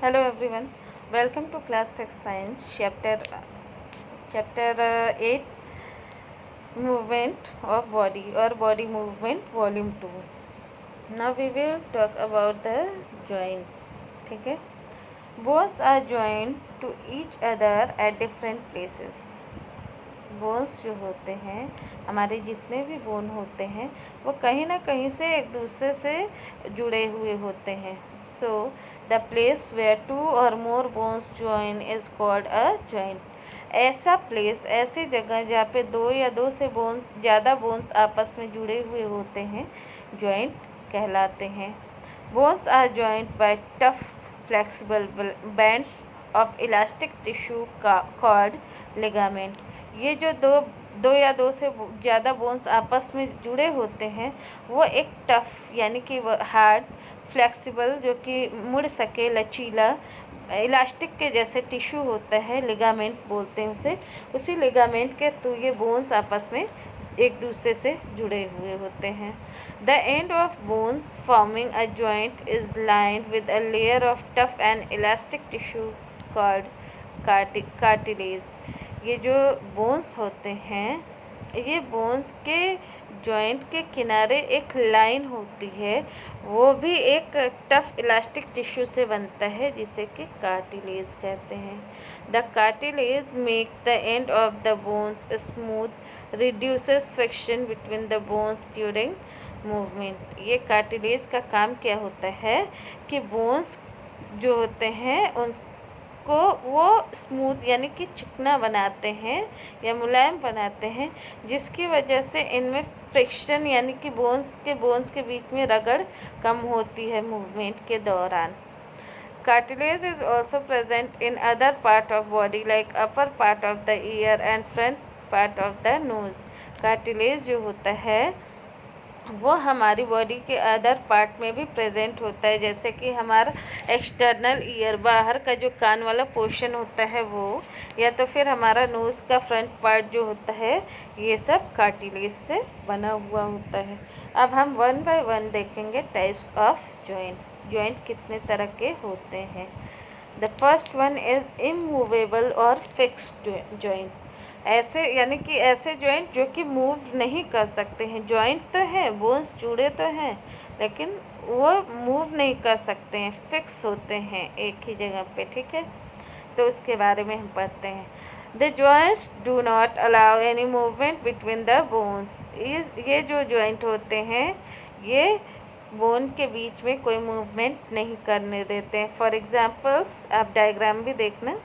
Hello everyone, welcome to class 6 science chapter 8 movement of body or body movement volume 2. Now we will talk about the joint. ठीक है, bones are joined to each other at different places. Bones जो होते हैं, हमारे जितने भी bone होते हैं वो कहीं ना कहीं से एक दूसरे से जुड़े हुए होते हैं. So the place where 2 or more bones join is called a joint. ऐसा प्लेस, ऐसी जगह जहाँ पे दो या दो से बोन्स ज़्यादा बोन्स आपस में जुड़े हुए होते हैं, जॉइंट कहलाते हैं. Bones are joint by tough flexible bands of elastic tissue called ligament. ये जो दो या दो से ज़्यादा बोन्स आपस में जुड़े होते हैं वो एक टफ यानी कि हार्ड, फ्लेक्सिबल जो कि मुड़ सके, लचीला, इलास्टिक के जैसे टिश्यू होता है, लिगामेंट बोलते हैं उसे. उसी लिगामेंट के थ्रू ये बोन्स आपस में एक दूसरे से जुड़े हुए होते हैं. The end of bones forming a joint is lined with a layer of tough and elastic tissue called cartilage. ये जो बोन्स होते हैं, ये बोन्स के जॉइंट के किनारे एक लाइन होती है, वो भी एक टफ इलास्टिक टिश्यू से बनता है जिसे कि कार्टिलेज कहते हैं. The cartilage make the end of the bones smooth, reduces friction between the bones during movement. ये कार्टिलेज का काम क्या होता है कि बोन्स जो होते हैं उनको वो स्मूथ यानी कि चिकना बनाते हैं या मुलायम बनाते हैं, जिसकी वजह से इनमें फ्रिक्शन यानी कि बोन्स के बीच में रगड़ कम होती है मूवमेंट के दौरान. Cartilage is also present in other part of body like upper part of the ear and front part of the nose. Cartilage जो होता है वो हमारी बॉडी के अदर पार्ट में भी प्रेजेंट होता है, जैसे कि हमारा एक्सटर्नल ईयर, बाहर का जो कान वाला पोर्शन होता है वो, या तो फिर हमारा नोज़ का फ्रंट पार्ट जो होता है, ये सब कार्टिलेज से बना हुआ होता है. अब हम वन बाय वन देखेंगे टाइप्स ऑफ जॉइंट. जॉइंट कितने तरह के होते हैं. The first one is immovable और फिक्स्ड जॉइंट. ऐसे यानी कि ऐसे जॉइंट जो कि मूव नहीं कर सकते हैं. जॉइंट तो है, बोन्स जुड़े तो हैं, लेकिन वो मूव नहीं कर सकते हैं, फिक्स होते हैं एक ही जगह पे. ठीक है, तो उसके बारे में हम पढ़ते हैं. The joints do not allow any movement between the bones. ये जो जॉइंट होते हैं ये बोन के बीच में कोई मूवमेंट नहीं करने देते हैं. फॉर एग्जाम्पल्स आप डायग्राम भी देखना.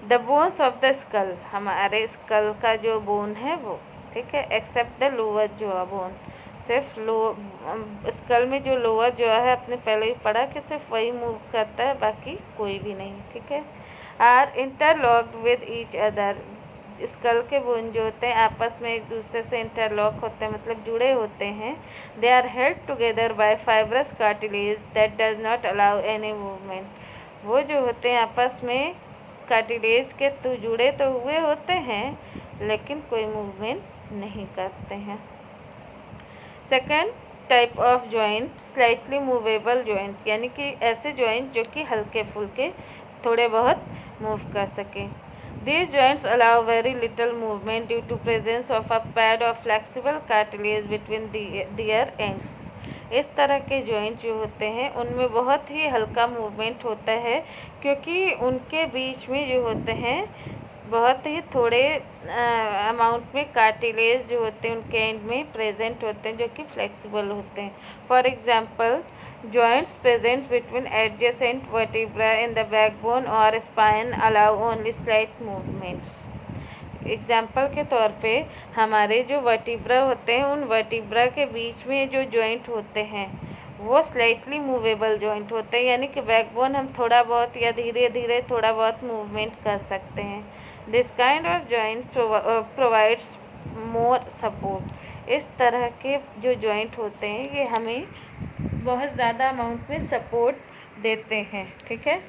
The bones of the skull, हमारे स्कल का जो बोन है वो, ठीक है, except the lower jaw bone. सिर्फ स्कल में जो लोअर जॉ है, आपने पहले ही पढ़ा कि सिर्फ वही मूव करता है, बाकी कोई भी नहीं. ठीक है, are interlocked with each other. Skull के बोन जो होते हैं आपस में एक दूसरे से इंटरलॉक होते हैं, मतलब जुड़े होते हैं. They are held together by fibrous cartilage that does not allow any movement. वो जो होते हैं आपस में कार्टिलेज के तो जुड़े तो हुए होते हैं, लेकिन कोई मूवमेंट नहीं करते हैं. Second type of joint slightly movable joint, यानी कि ऐसे जॉइंट जो कि हल्के फुल्के थोड़े बहुत मूव कर सकें. These joints allow very little movement due to presence of a pad of flexible cartilage between their ends. इस तरह के जॉइंट जो होते हैं उनमें बहुत ही हल्का मूवमेंट होता है, क्योंकि उनके बीच में जो होते हैं बहुत ही थोड़े अमाउंट में कार्टिलेज जो होते हैं उनके एंड में प्रेजेंट होते हैं, जो कि फ्लेक्सिबल होते हैं. For example, joints present between adjacent vertebrae in the backbone or spine allow only slight movements. Example के तौर पे हमारे जो वर्टिब्रा होते हैं उन वर्टिब्रा के बीच में जो जॉइंट होते हैं वो स्लाइटली मूवेबल जॉइंट होते हैं, यानी कि बैकबोन हम थोड़ा बहुत या धीरे धीरे थोड़ा बहुत मूवमेंट कर सकते हैं. This kind of joint provides more support. इस तरह के जो जॉइंट होते हैं ये हमें बहुत ज़्यादा अमाउंट में सपोर्ट देते हैं. ठीक है,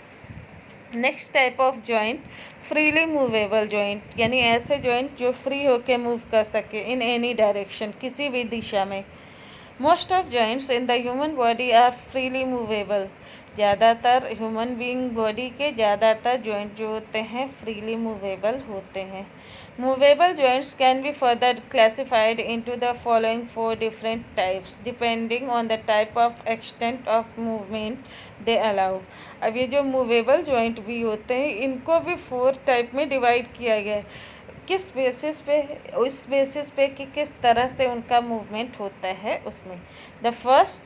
next type of joint freely movable joint, यानी ऐसे जॉइंट जो फ्री होके मूव कर सके इन एनी डायरेक्शन, किसी भी दिशा में. Most of joints in the human body are freely movable. ज़्यादातर ह्यूमन बीइंग बॉडी के ज़्यादातर जॉइंट जो होते हैं फ्रीली मूवेबल होते हैं। Movable joints can be further classified into the following 4 different types depending on the type of extent of movement they allow. अब ये जो मूवेबल जॉइंट भी होते हैं इनको भी 4 टाइप में डिवाइड किया गया है। किस बेसिस पे? उस बेसिस पे कि किस तरह से उनका मूवमेंट होता है उसमें। The first,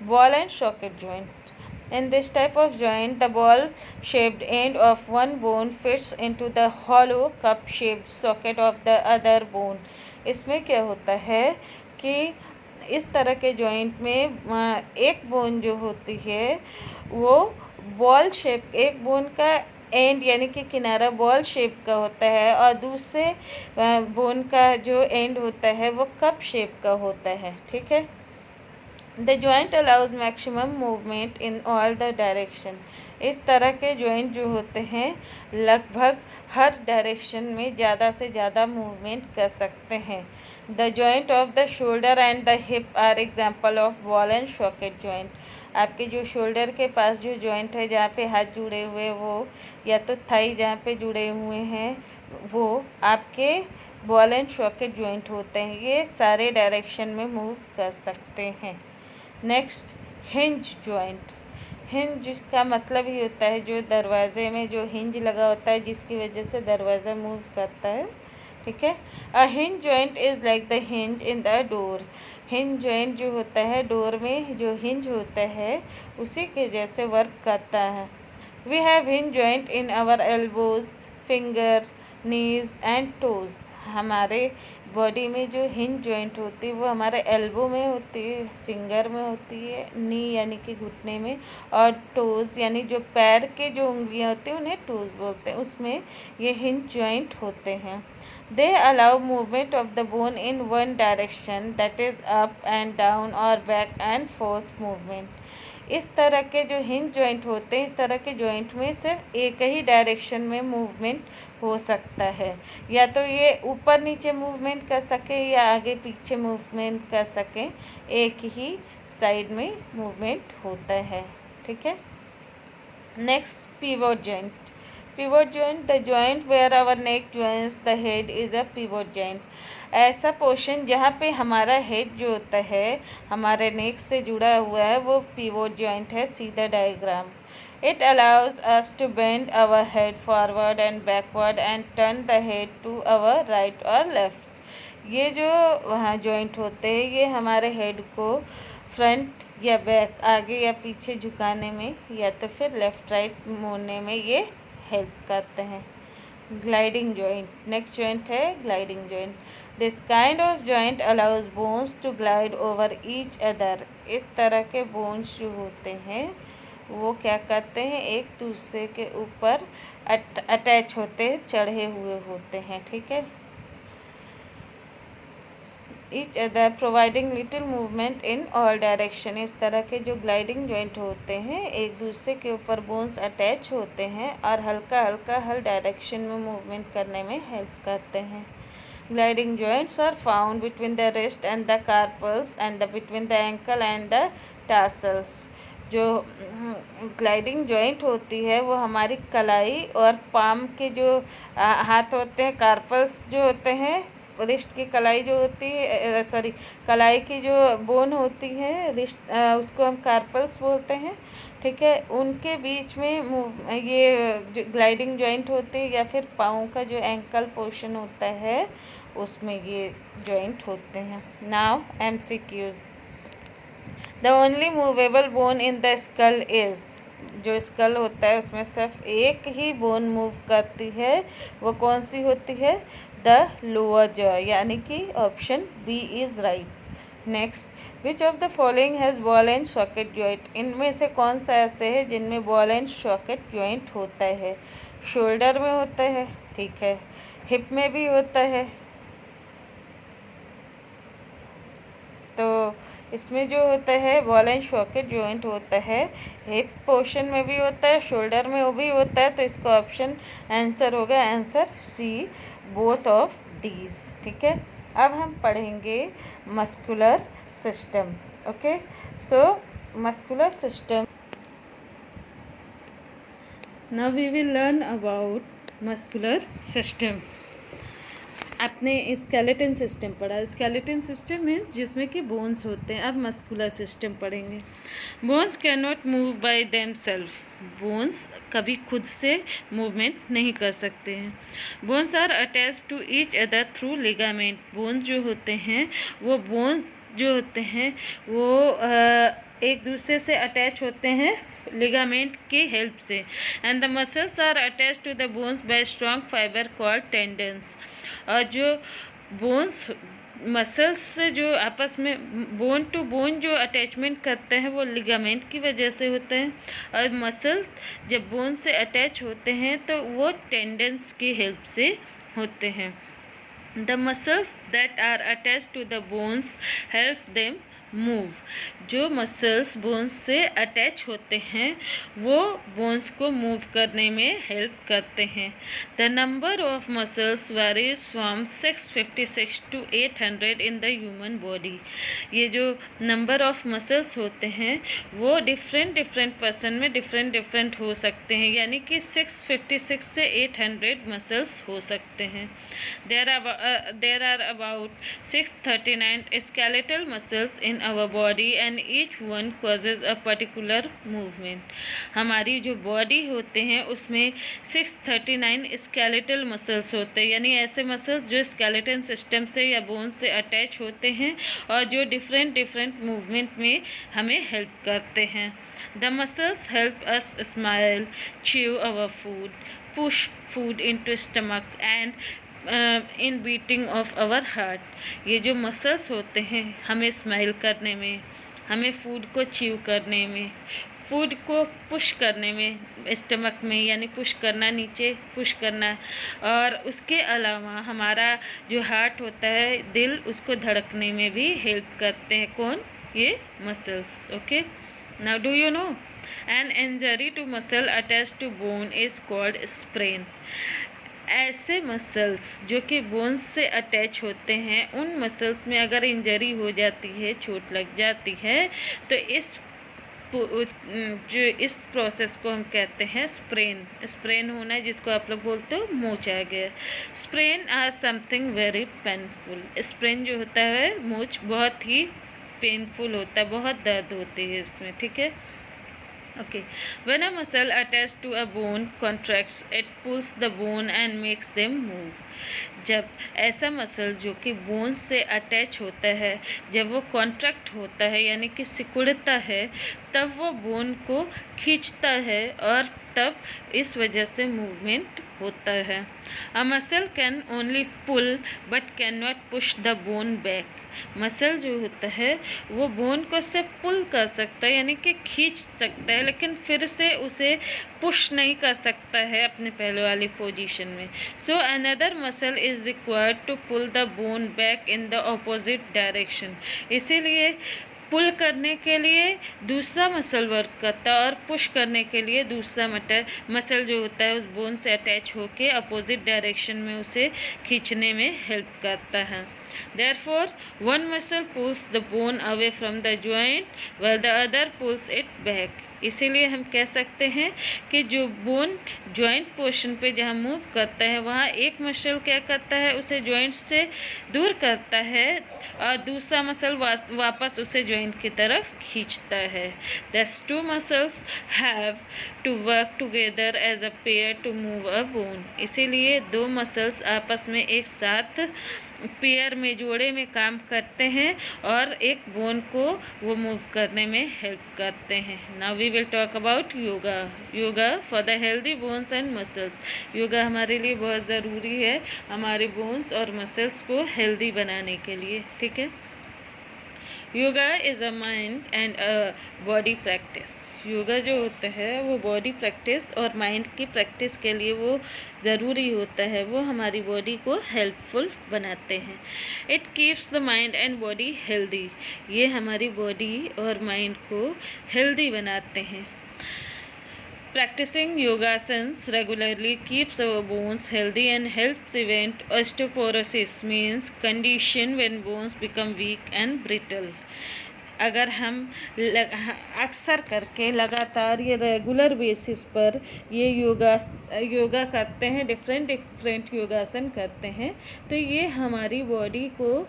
ball and socket joint. In this type of joint, the ball-shaped end of one bone fits into the hollow cup-shaped socket of the other bone. इसमें क्या होता है कि इस तरह के जॉइंट में एक बोन जो होती है वो बॉल शेप, एक बोन का एंड यानी कि किनारा बॉल शेप का होता है और दूसरे बोन का जो एंड होता है वो कप शेप का होता है। ठीक है। The joint allows maximum movement in all the direction. इस तरह के जॉइंट जो होते हैं लगभग हर डायरेक्शन में ज़्यादा से ज़्यादा मूवमेंट कर सकते हैं। The joint of the shoulder and the hip are example of ball and socket joint. आपके जो शोल्डर के पास जो जॉइंट है जहाँ पे हाथ जुड़े हुए वो, या तो थाई जहाँ पे जुड़े हुए हैं वो आपके बॉल एंड सॉकेट जॉइंट होते हैं। ये सारे डायरेक्शन में मूव कर सकते हैं। Next, hinge joint. हिंज का मतलब ही होता है जो दरवाजे में जो हिंज लगा होता है जिसकी वजह से दरवाज़ा मूव करता है। ठीक है। A hinge joint is like the hinge in the door. Hinge joint जो होता है डोर में जो हिंज होता है उसी के जैसे वर्क करता है। We have hinge joint in our elbows, finger, knees and toes. हमारे बॉडी में जो हिंज जॉइंट होती है वो हमारे एल्बो में होती है, फिंगर में होती है, नी यानी कि घुटने में, और टोज यानी जो पैर के जो उंगलियां होती हैं उन्हें टोज बोलते हैं, उसमें ये हिंज जॉइंट होते हैं। They allow movement of the bone in one direction that is up and down और बैक एंड फोर्थ मूवमेंट। इस तरह के जो हिंज जॉइंट होते हैं इस तरह के जॉइंट में सिर्फ एक ही डायरेक्शन में मूवमेंट हो सकता है, या तो ये ऊपर नीचे मूवमेंट कर सके या आगे पीछे मूवमेंट कर सके, एक ही साइड में मूवमेंट होता है। ठीक है। Next, pivot joint. Pivot joint, the joint where our neck joints the head is a pivot joint. ऐसा पोर्शन जहाँ पे हमारा हेड जो होता है हमारे नेक से जुड़ा हुआ है वो पिवोट जॉइंट है। See the diagram. It allows us to bend our head forward and backward and turn the head to our right or left. ये जो वहाँ जॉइंट होते हैं ये हमारे हेड को फ्रंट या बैक, आगे या पीछे झुकाने में या तो फिर लेफ़्ट राइट मोड़ने में ये हेल्प करते हैं। ग्लाइडिंग जॉइंट, नेक्स्ट जॉइंट है gliding joint. This kind of joint allows bones to glide over each other. इस तरह के बोन्स जो होते हैं वो क्या करते हैं एक दूसरे के ऊपर अटैच होते हैं, चढ़े हुए होते हैं। ठीक है। Each other providing little movement in all direction. इस तरह के जो ग्लाइडिंग जॉइंट होते हैं एक दूसरे के ऊपर बोन्स अटैच होते हैं और हल्का हल्का हर डायरेक्शन में मूवमेंट करने में हेल्प करते हैं। Gliding joints are found between the wrist and the carpals and between the ankle and the tarsals. जो ग्लाइडिंग जॉइंट होती है वो हमारी कलाई और पाम के जो हाथ होते हैं, कार्पल्स जो होते हैं, रिस्ट की कलाई जो होती है, सॉरी कलाई की जो बोन होती है रिस्ट, उसको हम कार्पल्स बोलते हैं। ठीक है। उनके बीच में ये ग्लाइडिंग जॉइंट होती है, या फिर पाँव का जो एंकल पोर्शन होता है उसमें ये जॉइंट होते हैं। Now MCQs। The only movable bone in the skull is. जो स्कल होता है उसमें सिर्फ एक ही बोन मूव करती है, वो कौन सी होती है? द लोअर जॉ, यानी कि option B is right. Next, which of the following has ball and socket joint. इनमें से कौन सा ऐसे है जिनमें बॉल एंड सॉकेट जॉइंट होता है? शोल्डर में होता है, ठीक है, हिप में भी होता है, तो इसमें जो होता है बॉल एंड सॉकेट जॉइंट होता है, हिप पोर्शन में भी होता है, शोल्डर में वो भी होता है, तो इसका ऑप्शन आंसर होगा answer C, both of these. ठीक है। अब हम पढ़ेंगे muscular system. Okay, so muscular system Now we will learn about muscular system. आपने स्केलेटन सिस्टम पढ़ा. स्केलेटन सिस्टम मीन्स जिसमें कि बोन्स होते हैं. अब मस्कुलर सिस्टम पढ़ेंगे. Bones can not move by them self. Bones कभी खुद से मूवमेंट नहीं कर सकते हैं. Bones are attach to each other through ligament. Bones जो होते हैं वो एक दूसरे से अटैच होते हैं लिगामेंट की हेल्प से. And the muscles are attach to the bones by strong fibre called tendons. और जो बोन्स मसल्स से जो आपस में बोन टू बोन जो अटैचमेंट करते हैं वो लिगामेंट की वजह से होते हैं. और मसल्स जब बोन से अटैच होते हैं तो वो टेंडन्स की हेल्प से होते हैं. The muscles that are attach to the bones help them move. जो मसल्स बोन्स से अटैच होते हैं वो बोन्स को मूव करने में हेल्प करते हैं. The number of muscles varies from 656 to 800 in the human body. ये जो नंबर ऑफ मसल्स होते हैं वो डिफरेंट पर्सन में डिफरेंट हो सकते हैं. यानी कि 656 से 800 मसल्स हो सकते हैं. There are about 639 skeletal muscles in our body and each one causes a particular movement. हमारी जो बॉडी होते हैं उसमें 639 स्केलेटल मसल्स होते हैं. यानी ऐसे मसल्स जो स्केलेटन सिस्टम से या बोन से अटैच होते हैं और जो डिफरेंट मूवमेंट में हमें हेल्प करते हैं. The muscles help us smile, chew our food, push food into stomach and in beating of our heart. ये जो मसल्स होते हैं हमें स्माइल करने में, हमें फूड को च्यू करने में, फूड को पुश करने में, स्टमक में यानी पुश करना, नीचे पुश करना, और उसके अलावा हमारा जो हार्ट होता है, दिल, उसको धड़कने में भी हेल्प करते हैं. कौन? ये muscles. Okay. Now do you know an injury to muscle attach to bone is called sprain. ऐसे मसल्स जो कि बोन्स से अटैच होते हैं उन मसल्स में अगर इंजरी हो जाती है, चोट लग जाती है, तो इस प्रोसेस को हम कहते हैं स्प्रेन. स्प्रेन होना है जिसको आप लोग बोलते हो मोच आ गया. Sprain are something very painful. Sprain जो होता है मोच बहुत ही पेनफुल होता है, बहुत दर्द होती है उसमें. ठीक है. Okay. When a muscle attached to a bone contracts, it pulls the bone and makes them move. जब ऐसा मसल जो कि बोन से अटैच होता है, जब वो कॉन्ट्रैक्ट होता है यानी कि सिकुड़ता है, तब वो बोन को खींचता है और तब इस वजह से मूवमेंट होता है. A muscle can only pull but can not push the bone back. Muscle जो होता है वो बोन को सिर्फ पुल कर सकता है यानी कि खींच सकता है, लेकिन फिर से उसे पुश नहीं कर सकता है अपने पहले वाली पोजीशन में. So another muscle is required to pull the bone back in the opposite direction. इसीलिए पुल करने के लिए दूसरा मसल वर्क करता है और पुश करने के लिए दूसरा मसल जो होता है उस बोन से अटैच होके अपोजिट डायरेक्शन में उसे खींचने में हेल्प करता है. Therefore, one muscle pulls the bone away from the joint while the other pulls it back. इसीलिए हम कह सकते हैं कि जो बोन जॉइंट पोर्शन पे जहाँ मूव करता है वहाँ एक मसल क्या करता है, उसे जॉइंट से दूर करता है और दूसरा मसल वापस उसे जॉइंट की तरफ खींचता है. Thus two muscles have to work together as a pair to move a bone. इसीलिए दो मसल्स आपस में एक साथ पेयर में, जोड़े में काम करते हैं और एक बोन को वो मूव करने में हेल्प करते हैं. Now we will talk about yoga. Yoga for the healthy bones and muscles. Yoga हमारे लिए बहुत ज़रूरी है हमारे बोन्स और मसल्स को हेल्दी बनाने के लिए. ठीक है. Yoga is a mind and a body practice. Yoga जो होता है वो बॉडी प्रैक्टिस और माइंड की प्रैक्टिस के लिए वो ज़रूरी होता है. वो हमारी बॉडी को हेल्पफुल बनाते हैं. It keeps the mind and body healthy. ये हमारी बॉडी और माइंड को हेल्दी बनाते हैं. Practicing yogasans regularly keeps our bones healthy and helps prevent osteoporosis, means condition when bones become weak and brittle. अगर हम अक्सर करके लगातार ये रेगुलर बेसिस पर ये योगा करते हैं, डिफरेंट योगासन करते हैं, तो ये हमारी बॉडी को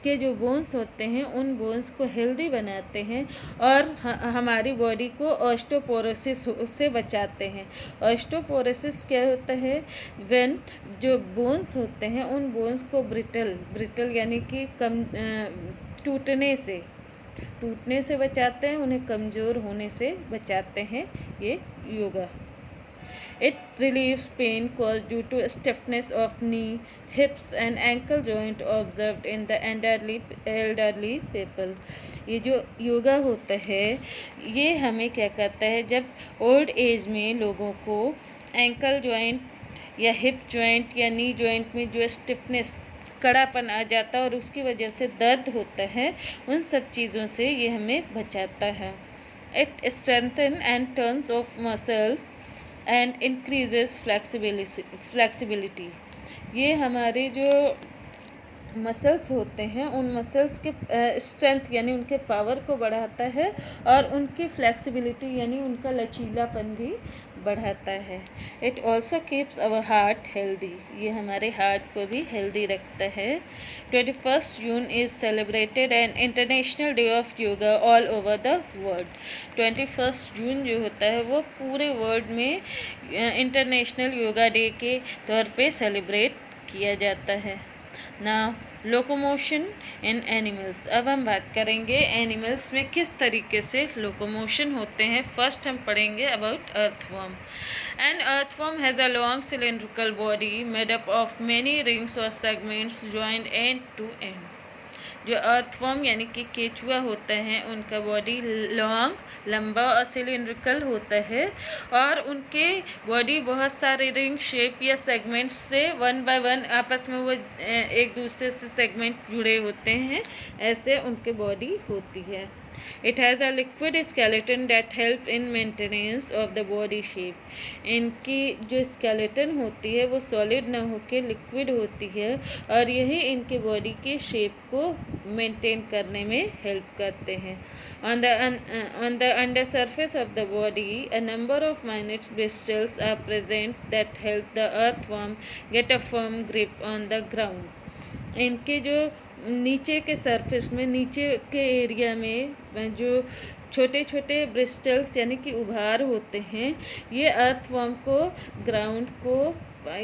के जो बोन्स होते हैं उन बोन्स को हेल्दी बनाते हैं और हमारी बॉडी को ऑस्टोपोरोसिस से बचाते हैं। ऑस्टोपोरोसिस क्या होता है? व्हेन जो बोन्स होते हैं उन बोन्स को ब्रिटल यानी कि कम टूटने से बचाते हैं, उन्हें कमज़ोर होने से बचाते हैं ये yoga. It relieves pain caused due to stiffness of knee, hips and ankle joint observed in the elderly people. ये जो योगा होता है ये हमें क्या करता है, जब ओल्ड एज में लोगों को एंकल जॉइंट या हिप जॉइंट या नी जॉइंट में जो स्टिफनेस, कड़ापन आ जाता है और उसकी वजह से दर्द होता है, उन सब चीज़ों से ये हमें बचाता है। It strengthens and turns off muscles and increases flexibility. ये हमारे जो मसल्स होते हैं उन मसल्स के स्ट्रेंथ यानी उनके पावर को बढ़ाता है और उनकी फ्लेक्सिबिलिटी यानी उनका लचीलापन भी बढ़ाता है। It also keeps our heart healthy, ये हमारे हार्ट को भी हेल्दी रखता है। 21 June is celebrated an international day of yoga all over the world. 21 जून जो होता है वो पूरे वर्ल्ड में इंटरनेशनल योगा डे के तौर पे सेलिब्रेट किया जाता है। ना लोकोमोशन इन एनिमल्स, अब हम बात करेंगे एनिमल्स में किस तरीके से लोकोमोशन होते हैं। फर्स्ट हम पढ़ेंगे about earthworm. An earthworm has a long cylindrical body made up of many rings or segments joined end to end. जो अर्थवर्म यानी कि केचुआ होता है उनका बॉडी लॉन्ग, लंबा और सिलिंड्रिकल होता है और उनके बॉडी बहुत सारे रिंग शेप या सेगमेंट्स से वन बाय वन आपस में वो एक दूसरे से सेगमेंट जुड़े होते हैं, ऐसे उनके बॉडी होती है। It has a liquid skeleton that help in maintenance of the body shape. इनकी जो skeleton होती है वो solid ना होके liquid होती है और यही इनके body की shape को maintain करने में help करते हैं। On the under surface of the body, a number of minute bristles are present that help the earthworm get a firm grip on the ground. इनके जो नीचे के सरफेस में, नीचे के एरिया में जो छोटे छोटे ब्रिस्टल्स यानी कि उभार होते हैं, ये अर्थवर्म को ग्राउंड को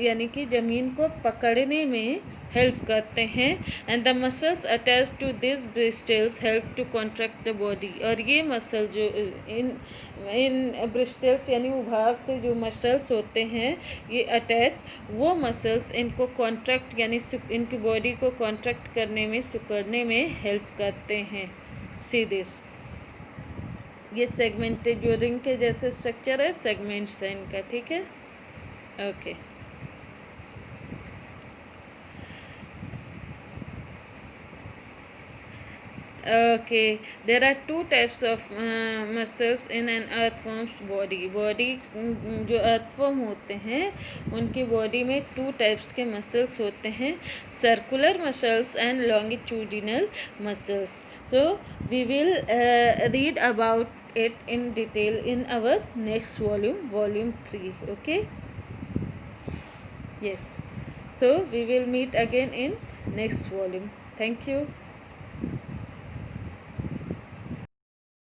यानी कि ज़मीन को पकड़ने में हेल्प करते हैं। And the muscles attach to this bristles help to contract the body. और ये मसल जो इन ब्रिस्टल्स यानी उभार से जो मसल्स होते हैं ये अटैच, वो मसल्स इनको कॉन्ट्रैक्ट यानी इनकी बॉडी को कॉन्ट्रैक्ट करने में, सिकुड़ने में हेल्प करते हैं। सी दिस, ये सेगमेंटेड जो रिंग के जैसे स्ट्रक्चर है, सेगमेंट्स है इनका, ठीक है। Okay Okay, there are two types of muscles in an earthworm's body. जो earthworm होते हैं उनकी body में two types के muscles होते हैं, circular muscles and longitudinal muscles. So we will read about it in detail in our next volume, volume 3. Okay. Yes. So we will meet again in next volume. Thank you.